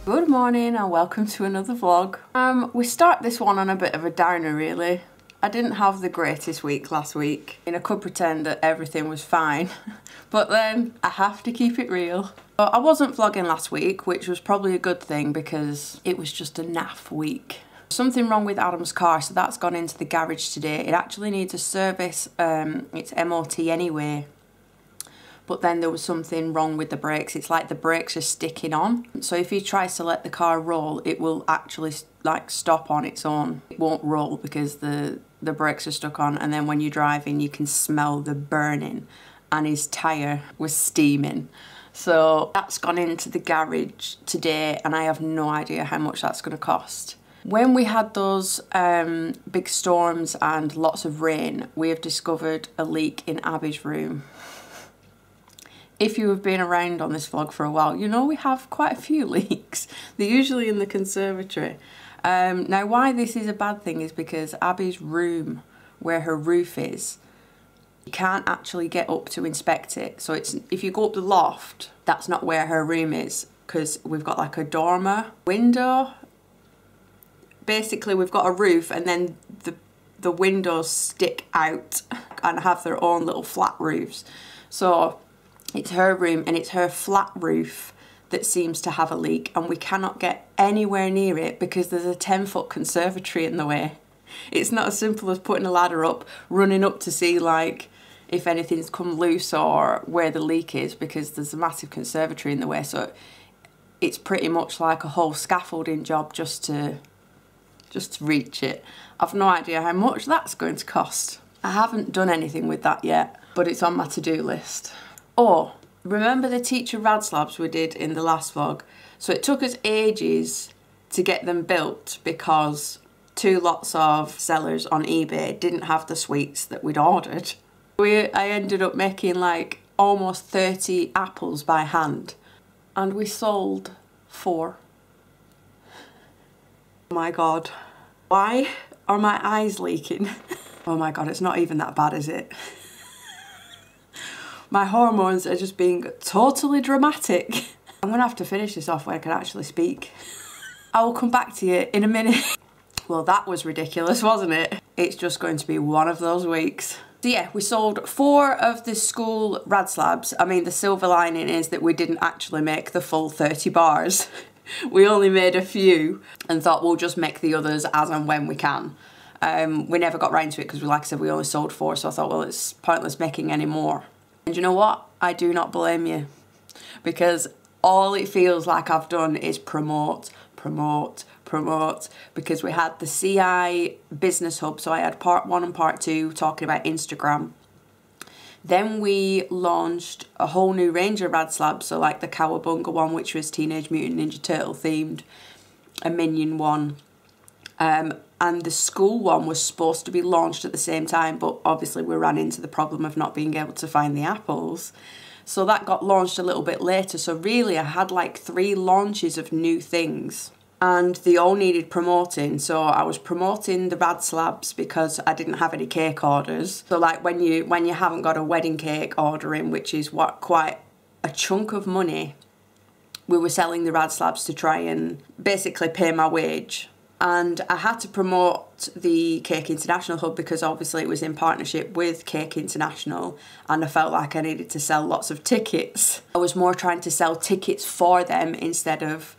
Good morning and welcome to another vlog. We start this one on a bit of a downer really. I didn't have the greatest week last week and I could pretend that everything was fine but then I have to keep it real. I wasn't vlogging last week, which was probably a good thing because it was just a naff week. Something wrong with Adam's car, so that's gone into the garage today. It actually needs a service, it's MOT anyway. But then there was something wrong with the brakes. It's like the brakes are sticking on. So if he tries to let the car roll, it will actually like stop on its own. It won't roll because the brakes are stuck on, and then when you're driving you can smell the burning, and his tyre was steaming. So that's gone into the garage today and I have no idea how much that's going to cost. When we had those big storms and lots of rain, we have discovered a leak in Abby's room. If you have been around on this vlog for a while, you know we have quite a few leaks. They're usually in the conservatory. Now why this is a bad thing is because Abby's room, where her roof is, you can't actually get up to inspect it. So it's, if you go up the loft, that's not where her room is because we've got like a dormer window. Basically we've got a roof and then the windows stick out and have their own little flat roofs. So it's her room and it's her flat roof that seems to have a leak, and we cannot get anywhere near it because there's a 10-foot conservatory in the way. It's not as simple as putting a ladder up, running up to see like if anything's come loose or where the leak is, because there's a massive conservatory in the way. So it's pretty much like a whole scaffolding job just to reach it. I've no idea how much that's going to cost. I haven't done anything with that yet, but it's on my to-do list. Oh, remember the teacher rad slabs we did in the last vlog? So it took us ages to get them built because 2 lots of sellers on eBay didn't have the sweets that we'd ordered. I ended up making like almost 30 apples by hand and we sold 4. Oh my god. Why are my eyes leaking? Oh my god, it's not even that bad, is it? My hormones are just being totally dramatic. I'm gonna have to finish this off where I can actually speak. I will come back to you in a minute. Well, that was ridiculous, wasn't it? It's just going to be one of those weeks. So yeah, we sold 4 of the school rad slabs. I mean, the silver lining is that we didn't actually make the full 30 bars. We only made a few and thought we'll just make the others as and when we can. We never got round to it because, like I said, we only sold 4, so I thought, well, it's pointless making any more. And you know what? I do not blame you, because all it feels like I've done is promote, because we had the CI Business Hub, so I had part 1 and part 2 talking about Instagram. Then we launched a whole new range of rad slabs, so like the Cowabunga one, which was Teenage Mutant Ninja Turtle themed, a Minion one, and the school one was supposed to be launched at the same time, but obviously we ran into the problem of not being able to find the apples. So that got launched a little bit later. So really I had like 3 launches of new things and they all needed promoting. So I was promoting the rad slabs because I didn't have any cake orders. So like when you haven't got a wedding cake order in, which is what quite a chunk of money, we were selling the rad slabs to try and basically pay my wage. And I had to promote the Cake International Hub because obviously it was in partnership with Cake International and I felt like I needed to sell lots of tickets. I was more trying to sell tickets for them instead of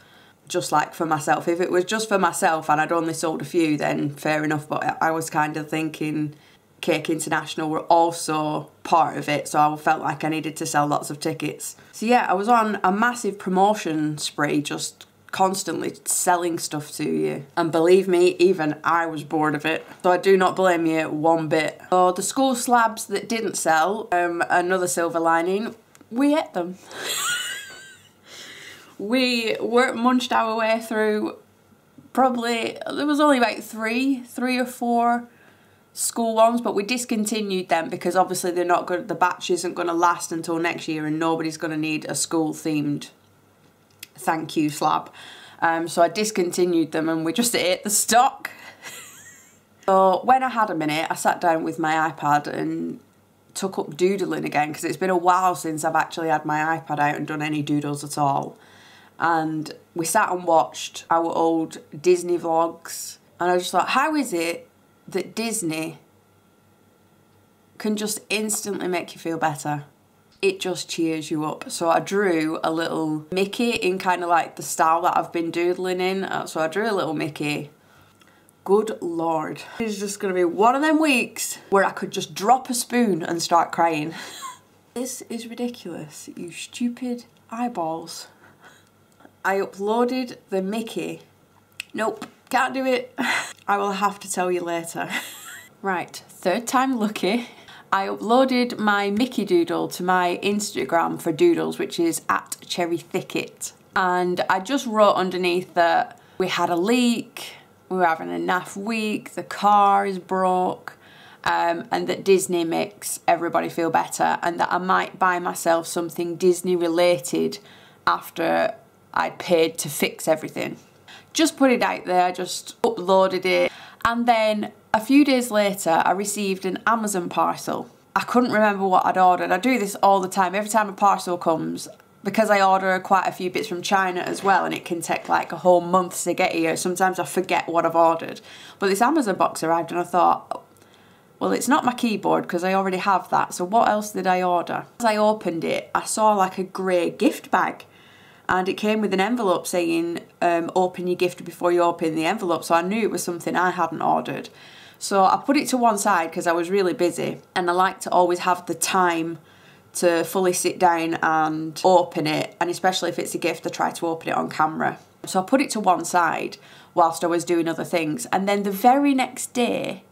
just like for myself. If it was just for myself and I'd only sold a few, then fair enough, but I was kind of thinking Cake International were also part of it, so I felt like I needed to sell lots of tickets. So yeah, I was on a massive promotion spree, just constantly selling stuff to you, and believe me, even I was bored of it, so I do not blame you one bit. So the school slabs that didn't sell, another silver lining, we ate them. We munched our way through probably, there was only about three or four school ones, but we discontinued them because obviously they're not good, the batch isn't going to last until next year and nobody's going to need a school themed thank you slab. So I discontinued them and we just ate the stock. So when I had a minute, I sat down with my iPad and took up doodling again because it's been a while since I've actually had my iPad out and done any doodles at all. and we sat and watched our old Disney vlogs, and I just thought, how is it that Disney can just instantly make you feel better? It just cheers you up. So I drew a little Mickey in kind of like the style that I've been doodling in. So I drew a little Mickey. Good Lord. It's just gonna be one of them weeks where I could just drop a spoon and start crying. This is ridiculous, you stupid eyeballs. I uploaded the Mickey. Nope, can't do it. I will have to tell you later. Right, third time lucky. I uploaded my Mickey doodle to my Instagram for doodles, which is @cherrythicket. And I just wrote underneath that we had a leak, we were having a naff week, the car is broke, and that Disney makes everybody feel better, and that I might buy myself something Disney related after I'd paid to fix everything. Just put it out there, just uploaded it, and then a few days later I received an Amazon parcel. I couldn't remember what I'd ordered. I do this all the time. Every time a parcel comes, because I order quite a few bits from China as well, and it can take like a whole month to get here, sometimes I forget what I've ordered. But this Amazon box arrived and I thought, well, it's not my keyboard because I already have that, so what else did I order? As I opened it, I saw like a grey gift bag, and it came with an envelope saying, open your gift before you open the envelope, so I knew it was something I hadn't ordered. So I put it to one side because I was really busy, and I like to always have the time to fully sit down and open it, and especially if it's a gift, I try to open it on camera. So I put it to one side whilst I was doing other things, and then the very next day,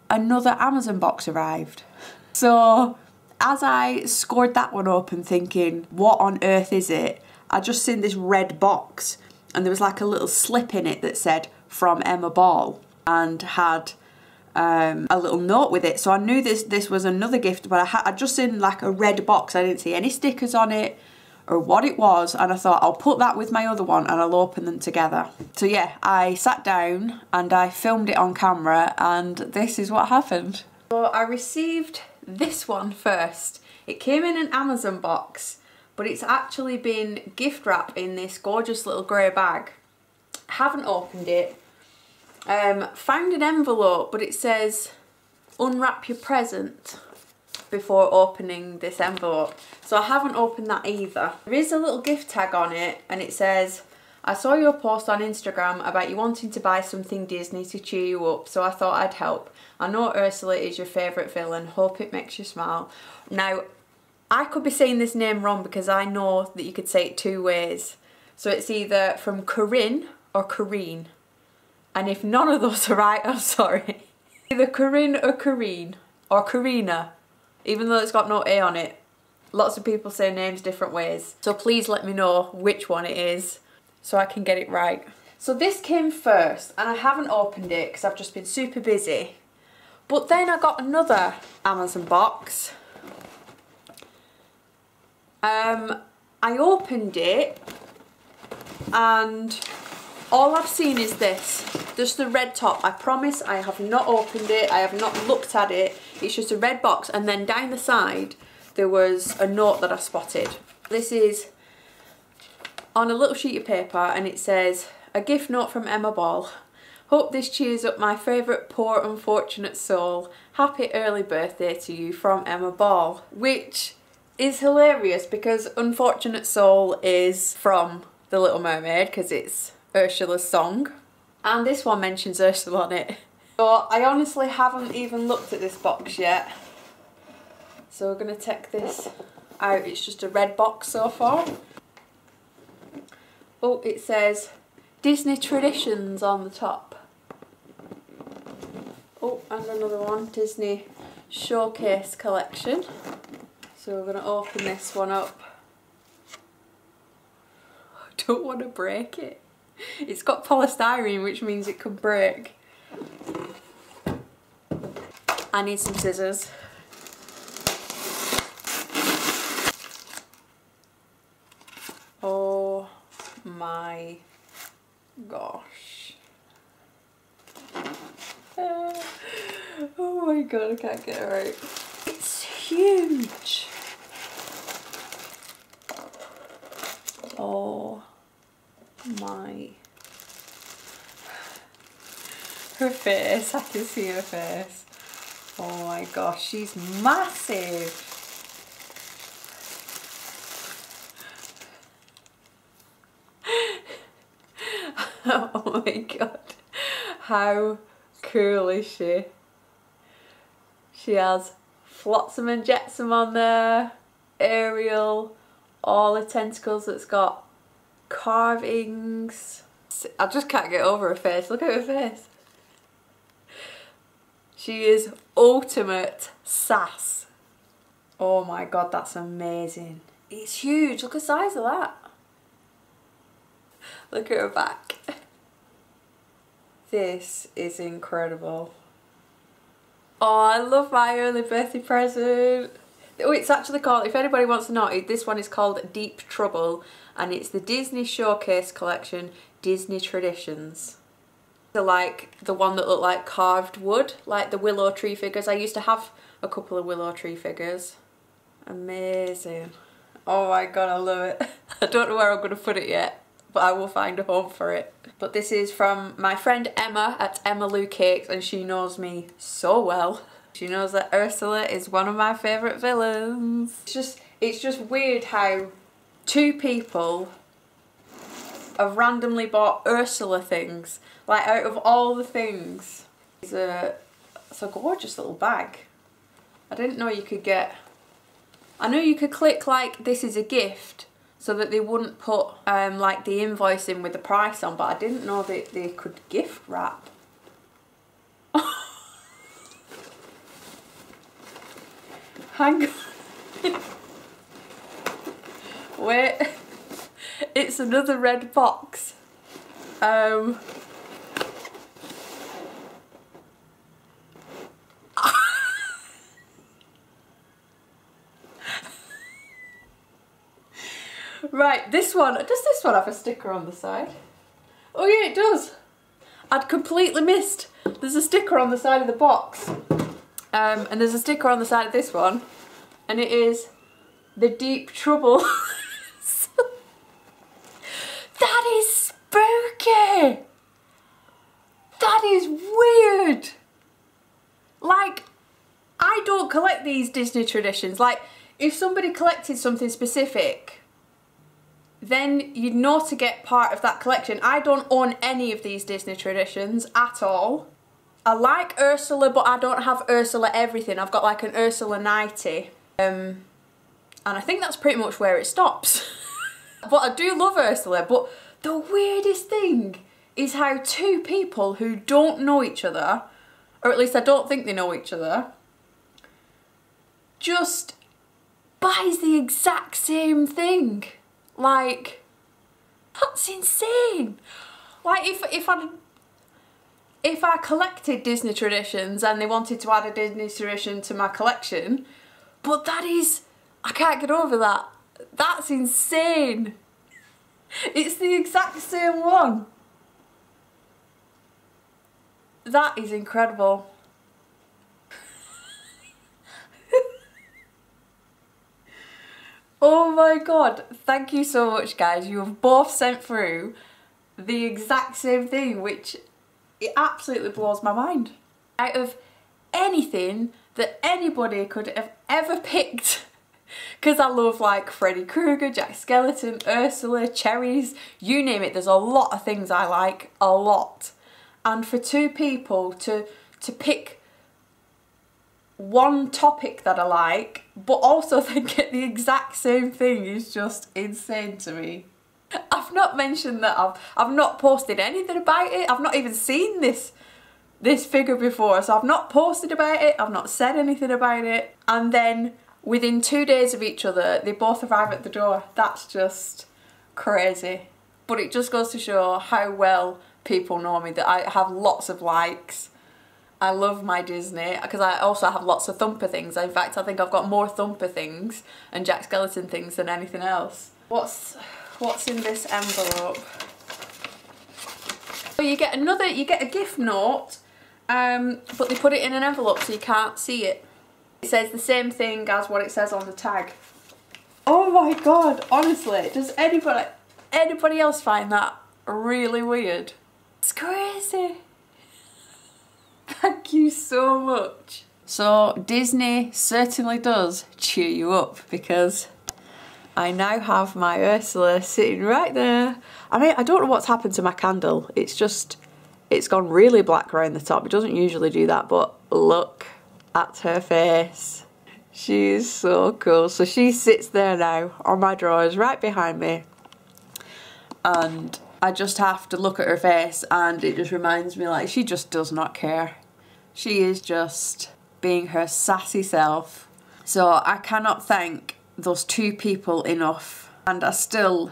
another Amazon box arrived. So as I scored that one open thinking, what on earth is it? I just seen this red box, and there was like a little slip in it that said, from Emma Ball, and had a little note with it. So I knew this was another gift, but I'd just seen like a red box. I didn't see any stickers on it or what it was, and I thought I'll put that with my other one and I'll open them together. So yeah, I sat down and I filmed it on camera, and this is what happened. So I received this one first. It came in an Amazon box, but it's actually been gift wrapped in this gorgeous little grey bag. Haven't opened it. Found an envelope, but it says unwrap your present before opening this envelope, so I haven't opened that either. There is a little gift tag on it, and it says, I saw your post on Instagram about you wanting to buy something Disney to cheer you up, so I thought I'd help. I know Ursula is your favourite villain, hope it makes you smile. Now, I could be saying this name wrong because I know that you could say it two ways, so it's either from Corinne or Corrine. And if none of those are right, I'm sorry. Either Corinne or Corrine, or Karina, even though it's got no A on it. Lots of people say names different ways. So please let me know which one it is so I can get it right. So this came first, and I haven't opened it because I've just been super busy. But then I got another Amazon box. I opened it, and all I've seen is this, just the red top. I promise I have not opened it, I have not looked at it. It's just a red box, and then down the side there was a note that I spotted. This is on a little sheet of paper, and it says, a gift note from Emma Ball. Hope this cheers up my favourite poor unfortunate soul. Happy early birthday to you from Emma Ball. Which is hilarious because Unfortunate Soul is from The Little Mermaid because it's Ursula's song, and this one mentions Ursula on it. So I honestly haven't even looked at this box yet. So we're going to take this out. It's just a red box so far. Oh, it says Disney Traditions on the top. Oh, and another one, Disney Showcase Collection. So we're going to open this one up. I don't want to break it. It's got polystyrene, which means it could break. I need some scissors. Oh my gosh. Oh my god, I can't get it right. It's huge. Oh her face. I can see her face. Oh my gosh, she's massive. Oh my god. How cool is she? She has Flotsam and Jetsam on there, Ariel, all the tentacles that's got carvings. I just can't get over her face. Look at her face. She is ultimate sass. Oh my god, that's amazing. It's huge. Look at the size of that. Look at her back. This is incredible. Oh, I love my early birthday present. Oh, it's actually called, if anybody wants to know, this one is called Deep Trouble, and it's the Disney Showcase Collection, Disney Traditions. They're like the one that look like carved wood, like the willow tree figures. I used to have a couple of willow tree figures. Amazing. Oh my god, I love it. I don't know where I'm going to put it yet, but I will find a home for it. But this is from my friend Emma at Emma Lou Cakes, and she knows me so well. She knows that Ursula is one of my favourite villains. It's just weird how two people have randomly bought Ursula things. Like, out of all the things. It's a gorgeous little bag. I didn't know you could get... I know you could click like this is a gift so that they wouldn't put like the invoice in with the price on, but I didn't know that they could gift wrap. Hang on. Wait. It's another red box. Right, this one, does this one have a sticker on the side? Oh yeah, it does. I'd completely missed. There's a sticker on the side of the box. And there's a sticker on the side of this one. And it is the Deep Trouble. That is spooky! That is weird! Like, I don't collect these Disney traditions. Like, if somebody collected something specific, then you'd know to get part of that collection. I don't own any of these Disney traditions at all. I like Ursula, but I don't have Ursula everything. I've got like an Ursula 90. And I think that's pretty much where it stops. But I do love Ursula, but the weirdest thing is how two people who don't know each other, or at least I don't think they know each other, just buys the exact same thing. Like, that's insane. Like, if I collected Disney traditions and they wanted to add a Disney tradition to my collection, but that is, I can't get over that. That's insane. It's the exact same one. That is incredible. Oh my god, thank you so much guys. You have both sent through the exact same thing, which it absolutely blows my mind. Out of anything that anybody could have ever picked, because I love like Freddy Krueger, Jack Skellington, Ursula, cherries, you name it, there's a lot of things I like, a lot. And for two people to pick one topic that I like, but also then get the exact same thing is just insane to me. I've not mentioned that I've not posted anything about it. I've not even seen this figure before, so I've not posted about it, I've not said anything about it, and then within 2 days of each other they both arrive at the door. That's just crazy. But it just goes to show how well people know me, that I have lots of likes. I love my Disney, because I also have lots of Thumper things. In fact, I think I've got more Thumper things and Jack Skellington things than anything else. What's in this envelope? So you get a gift note, but they put it in an envelope so you can't see it. It says the same thing as what it says on the tag. Oh my god, honestly, does anybody else find that really weird? It's crazy. Thank you so much. So Disney certainly does cheer you up, because I now have my Ursula sitting right there. I mean, I don't know what's happened to my candle. It's gone really black around the top. It doesn't usually do that, but look at her face. She is so cool. So she sits there now on my drawers right behind me. And I just have to look at her face and it just reminds me, like, she just does not care. She is just being her sassy self. So I cannot thank those two people enough. And I still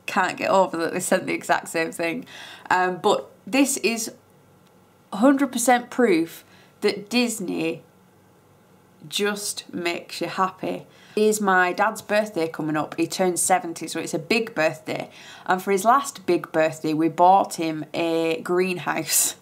can't get over that they sent the exact same thing. But this is 100% proof that Disney just makes you happy. It is my dad's birthday coming up. He turns 70, so it's a big birthday. And for his last big birthday, we bought him a greenhouse.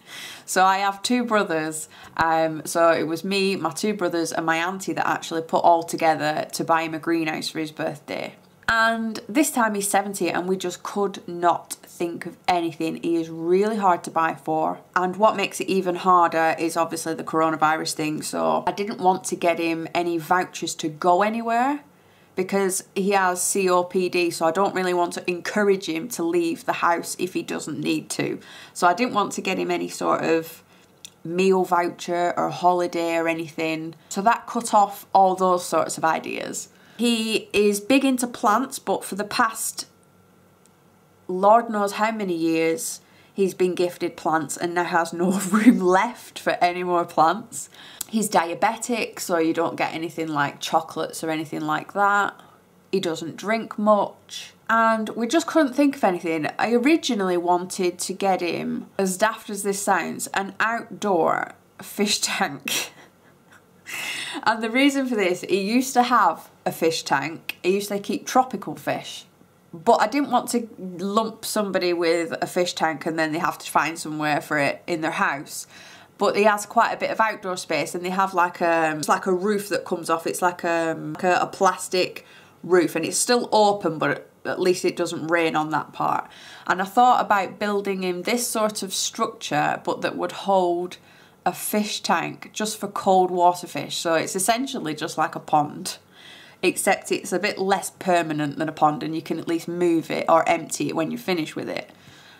So I have two brothers. So it was me, my two brothers, and my auntie that actually put all together to buy him a greenhouse for his birthday. And this time he's 70 and we just could not think of anything. He is really hard to buy for. And what makes it even harder is obviously the coronavirus thing. So I didn't want to get him any vouchers to go anywhere because he has COPD. So I don't really want to encourage him to leave the house if he doesn't need to. So I didn't want to get him any sort of meal voucher or holiday or anything. So that cut off all those sorts of ideas. He is big into plants, but for the past Lord knows how many years he's been gifted plants and now has no room left for any more plants. He's diabetic, so you don't get anything like chocolates or anything like that. He doesn't drink much. And we just couldn't think of anything. I originally wanted to get him, as daft as this sounds, an outdoor fish tank. And the reason for this, he used to have a fish tank. He used to keep tropical fish. But I didn't want to lump somebody with a fish tank and then they have to find somewhere for it in their house. But he has quite a bit of outdoor space and they have like it's like a roof that comes off. It's like a plastic roof and it's still open, but at least it doesn't rain on that part. And I thought about building him this sort of structure, but that would hold a fish tank just for cold water fish. So it's essentially just like a pond, except it's a bit less permanent than a pond and you can at least move it or empty it when you finish with it.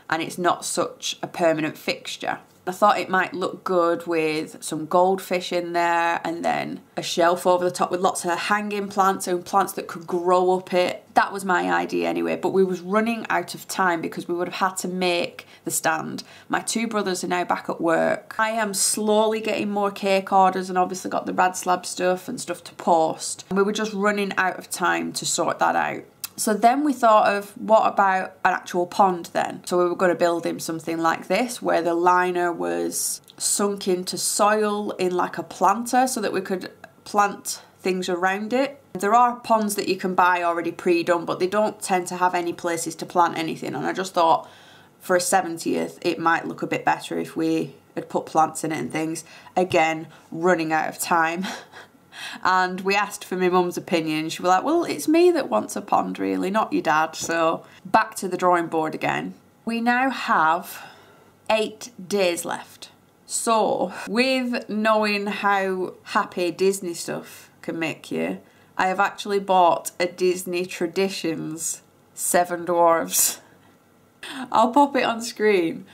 And it's not such a permanent fixture. I thought it might look good with some goldfish in there and then a shelf over the top with lots of hanging plants and plants that could grow up it. That was my idea anyway, but we was running out of time because we would have had to make the stand. My two brothers are now back at work. I am slowly getting more cake orders and obviously got the Rad Slab stuff and stuff to post. And we were just running out of time to sort that out. So then we thought of, what about an actual pond then? So we were going to build him something like this, where the liner was sunk into soil in like a planter so that we could plant things around it. There are ponds that you can buy already pre-done, but they don't tend to have any places to plant anything. And I just thought for a 70th, it might look a bit better if we had put plants in it and things. Again, running out of time. And we asked for my mum's opinion. She was like, well, it's me that wants a pond really, not your dad. So back to the drawing board again. We now have 8 days left. So with knowing how happy Disney stuff can make you, I have actually bought a Disney Traditions 7 Dwarfs. I'll pop it on screen.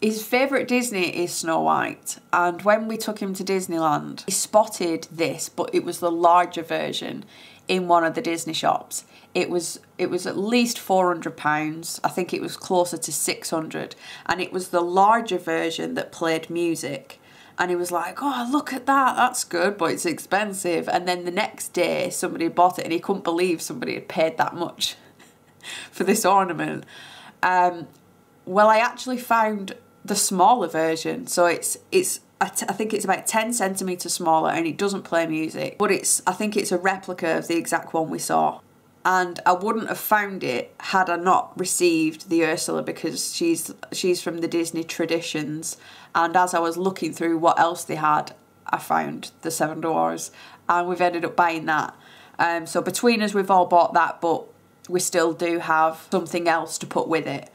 His favourite Disney is Snow White, and when we took him to Disneyland, he spotted this, but it was the larger version in one of the Disney shops. It was at least £400. I think it was closer to 600, and it was the larger version that played music. And he was like, oh, look at that, that's good, but it's expensive. And then the next day, somebody bought it, and he couldn't believe somebody had paid that much for this ornament. Well, I actually found the smaller version, so I think it's about 10 centimetres smaller and it doesn't play music, but I think it's a replica of the exact one we saw. And I wouldn't have found it had I not received the Ursula, because she's from the Disney Traditions, and as I was looking through what else they had, I found the 7 Dwarfs and we've ended up buying that. So between us we've all bought that, but we still do have something else to put with it.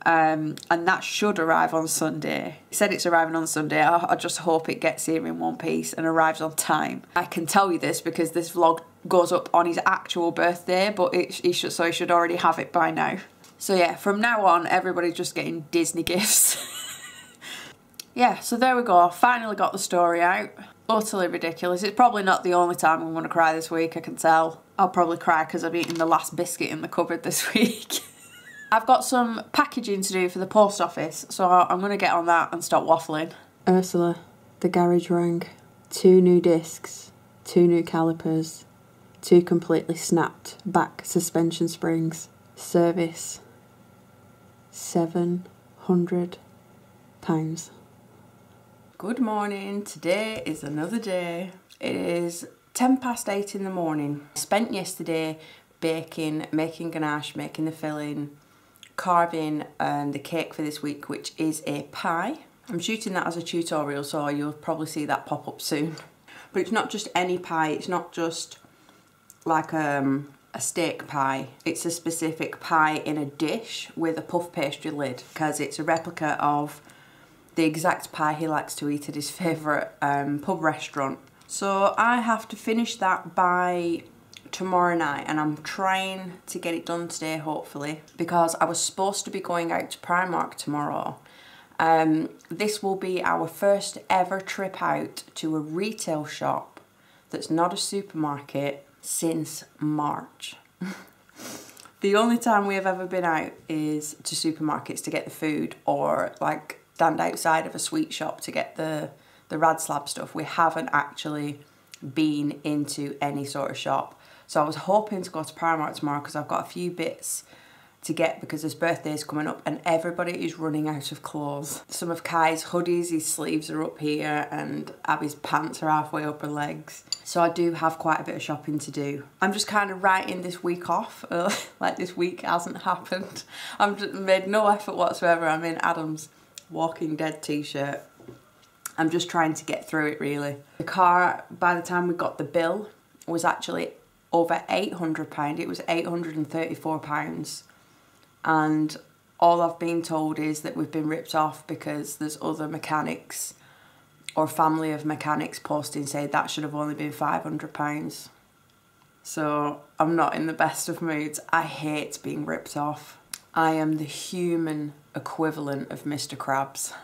and that should arrive on Sunday. He said it's arriving on Sunday. I just hope it gets here in one piece and arrives on time. I can tell you this because this vlog goes up on his actual birthday, but he should already have it by now. So yeah, from now on, everybody's just getting Disney gifts. Yeah, so there we go. Finally got the story out. Utterly ridiculous. It's probably not the only time I'm going to cry this week, I can tell. I'll probably cry because I've eaten the last biscuit in the cupboard this week. I've got some packaging to do for the post office, so I'm going to get on that and stop waffling. Ursula, the garage rang. 2 new discs, 2 new calipers, 2 completely snapped back suspension springs. Service, £700. Good morning, today is another day. It is 8:10 in the morning. I spent yesterday baking, making ganache, making the filling, carving the cake for this week, which is a pie. I'm shooting that as a tutorial, so you'll probably see that pop up soon. But it's not just any pie, it's not just like a steak pie. It's a specific pie in a dish with a puff pastry lid, because it's a replica of the exact pie he likes to eat at his favourite pub restaurant. So I have to finish that by tomorrow night, and I'm trying to get it done today, hopefully, because I was supposed to be going out to Primark tomorrow. This will be our first ever trip out to a retail shop that's not a supermarket since March. The only time we have ever been out is to supermarkets to get the food, or like stand outside of a sweet shop to get the Rad Slab stuff. We haven't actually been into any sort of shop. So I was hoping to go to Primark tomorrow because I've got a few bits to get because his birthday is coming up and everybody is running out of clothes. Some of Kai's hoodies, his sleeves are up here, and Abby's pants are halfway up her legs. So I do have quite a bit of shopping to do. I'm just kind of writing this week off, like this week hasn't happened. I've just made no effort whatsoever. I'm in Adam's Walking Dead t-shirt. I'm just trying to get through it, really. The car, by the time we got the bill, was actually over £800. It was £834. And all I've been told is that we've been ripped off because there's other mechanics or family of mechanics posting saying that should have only been £500. So I'm not in the best of moods. I hate being ripped off. I am the human equivalent of Mr. Krabs.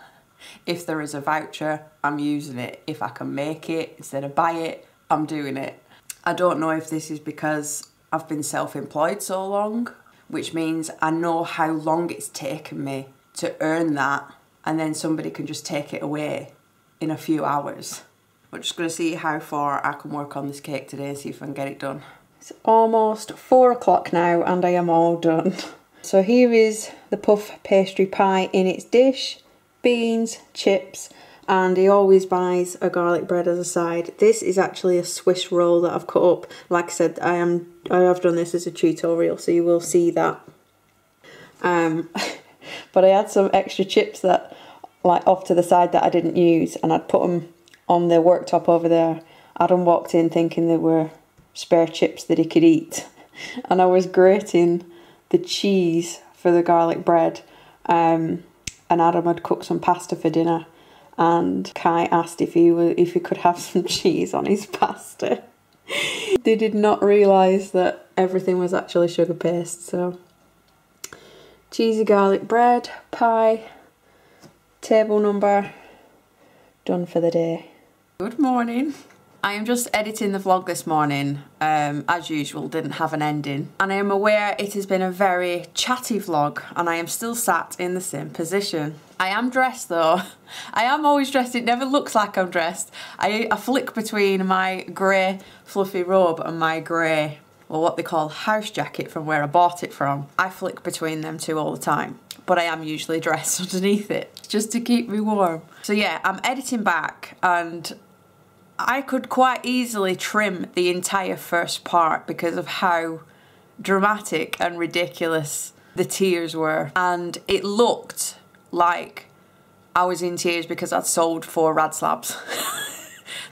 If there is a voucher, I'm using it. If I can make it instead of buy it, I'm doing it. I don't know if this is because I've been self-employed so long, which means I know how long it's taken me to earn that, and then somebody can just take it away in a few hours. We're just going to see how far I can work on this cake today and see if I can get it done. It's almost 4 o'clock now and I am all done. So here is the puff pastry pie in its dish, beans, chips, and he always buys a garlic bread as a side. This is actually a Swiss roll that I've cut up. Like I said, I have done this as a tutorial, so you will see that. But I had some extra chips that, like, off to the side that I didn't use, and I'd put them on the worktop over there. Adam walked in thinking they were spare chips that he could eat, and I was grating the cheese for the garlic bread. And Adam had cooked some pasta for dinner, and Kai asked if he could have some cheese on his pasta. They did not realise that everything was actually sugar paste. So cheesy garlic bread, pie, table number, done for the day. Good morning. I am just editing the vlog this morning, as usual, didn't have an ending. And I am aware it has been a very chatty vlog and I am still sat in the same position. I am dressed though. I am always dressed, it never looks like I'm dressed. I flick between my grey fluffy robe and my grey, well, what they call house jacket from where I bought it from. I flick between them two all the time, but I am usually dressed underneath it just to keep me warm. So yeah, I'm editing back and I could quite easily trim the entire first part because of how dramatic and ridiculous the tears were. And it looked like I was in tears because I'd sold 4 Rad Slabs.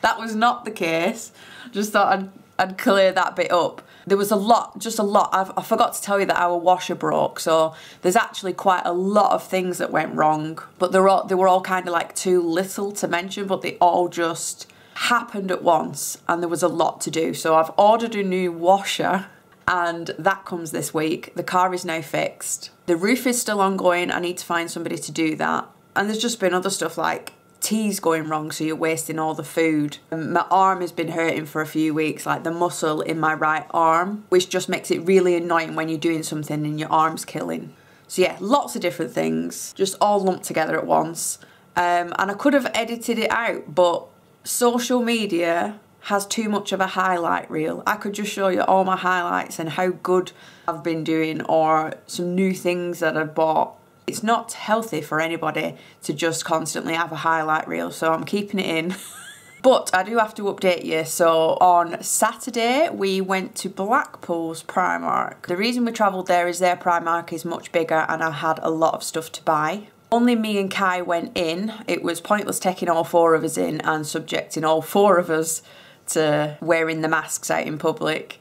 That was not the case. Just thought I'd clear that bit up. There was a lot, just a lot. I forgot to tell you that our washer broke, so there's actually quite a lot of things that went wrong, but they were all kind of like too little to mention, but they all just happened at once and there was a lot to do. So I've ordered a new washer and that comes this week. The car is now fixed. The roof is still ongoing. I need to find somebody to do that. And there's just been other stuff like tea's going wrong, so you're wasting all the food. My arm has been hurting for a few weeks, like the muscle in my right arm, which just makes it really annoying when you're doing something and your arm's killing. So yeah, lots of different things, just all lumped together at once. And I could have edited it out, but social media has too much of a highlight reel. I could just show you all my highlights and how good I've been doing, or some new things that I've bought. It's not healthy for anybody to just constantly have a highlight reel, so I'm keeping it in. But I do have to update you. So on Saturday, we went to Blackpool's Primark. The reason we travelled there is their Primark is much bigger and I had a lot of stuff to buy. Only me and Kai went in. It was pointless taking all 4 of us in and subjecting all 4 of us to wearing the masks out in public.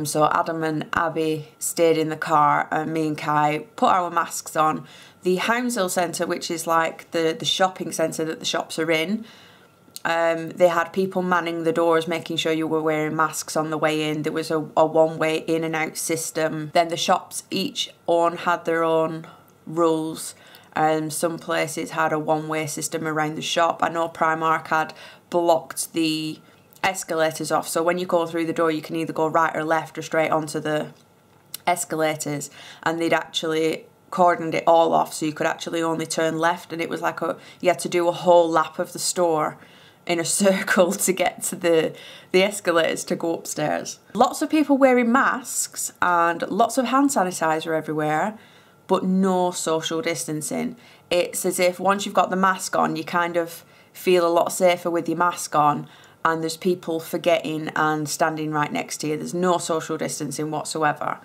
So Adam and Abby stayed in the car and me and Kai put our masks on. The Hounshill Centre, which is like the shopping centre that the shops are in, they had people manning the doors making sure you were wearing masks on the way in. There was a one-way in and out system. Then the shops each had their own rules. Some places had a one-way system around the shop. I know Primark had blocked the escalators off, so when you go through the door you can either go right or left or straight onto the escalators, and they'd actually cordoned it all off so you could actually only turn left, and it was like you had to do a whole lap of the store in a circle to get to the escalators to go upstairs. Lots of people wearing masks and lots of hand sanitizer everywhere, but no social distancing. It's as if once you've got the mask on, you kind of feel a lot safer with your mask on, and there's people forgetting and standing right next to you. There's no social distancing whatsoever.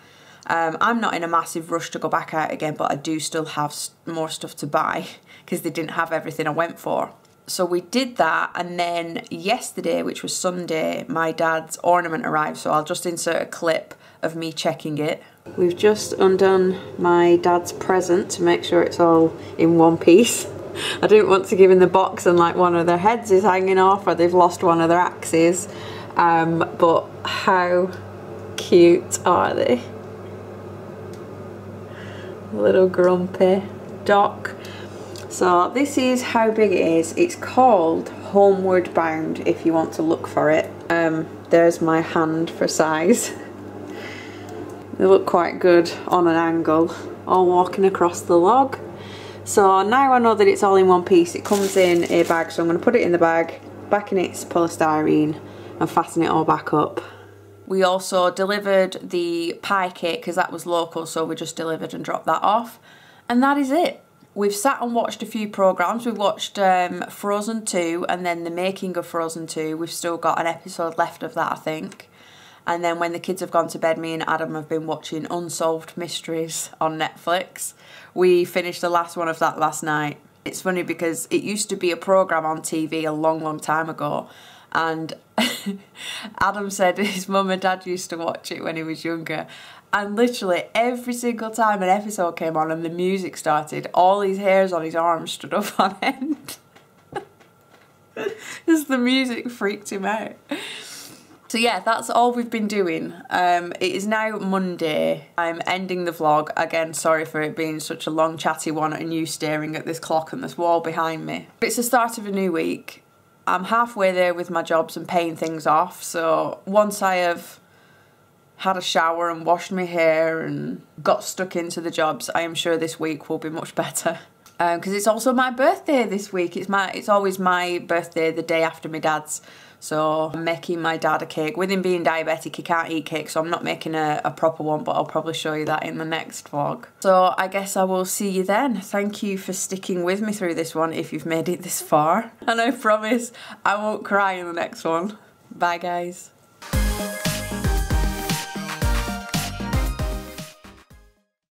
I'm not in a massive rush to go back out again, but I do still have more stuff to buy because they didn't have everything I went for. So we did that, and then yesterday, which was Sunday, my dad's ornament arrived, so I'll just insert a clip of me checking it. We've just undone my dad's present to make sure it's all in one piece. I didn't want to give him the box and like one of their heads is hanging off or they've lost one of their axes. But how cute are they? Little grumpy Doc. So this is how big it is. It's called Homeward Bound if you want to look for it. There's my hand for size. They look quite good on an angle, all walking across the log. So now I know that it's all in one piece. It comes in a bag, so I'm going to put it in the bag, back in its polystyrene, and fasten it all back up. We also delivered the pie cake because that was local, so we just delivered and dropped that off. And that is it. We've sat and watched a few programmes. We've watched Frozen 2 and then the making of Frozen 2. We've still got an episode left of that, I think. And then when the kids have gone to bed, me and Adam have been watching Unsolved Mysteries on Netflix. We finished the last one of that last night. It's funny because it used to be a programme on TV a long time ago, and Adam said his mum and dad used to watch it when he was younger, and literally every single time an episode came on and the music started, all his hairs on his arms stood up on end. Just the music freaked him out. So yeah, that's all we've been doing. It is now Monday. I'm ending the vlog. Again, sorry for it being such a long chatty one and you staring at this clock and this wall behind me. But it's the start of a new week. I'm halfway there with my jobs and paying things off. So once I have had a shower and washed my hair and got stuck into the jobs, I am sure this week will be much better. Because it's also my birthday this week. It's always my birthday the day after my dad's. So I'm making my dad a cake. With him being diabetic, he can't eat cake, so I'm not making a proper one, but I'll probably show you that in the next vlog. So I guess I will see you then. Thank you for sticking with me through this one if you've made it this far. And I promise I won't cry in the next one. Bye guys.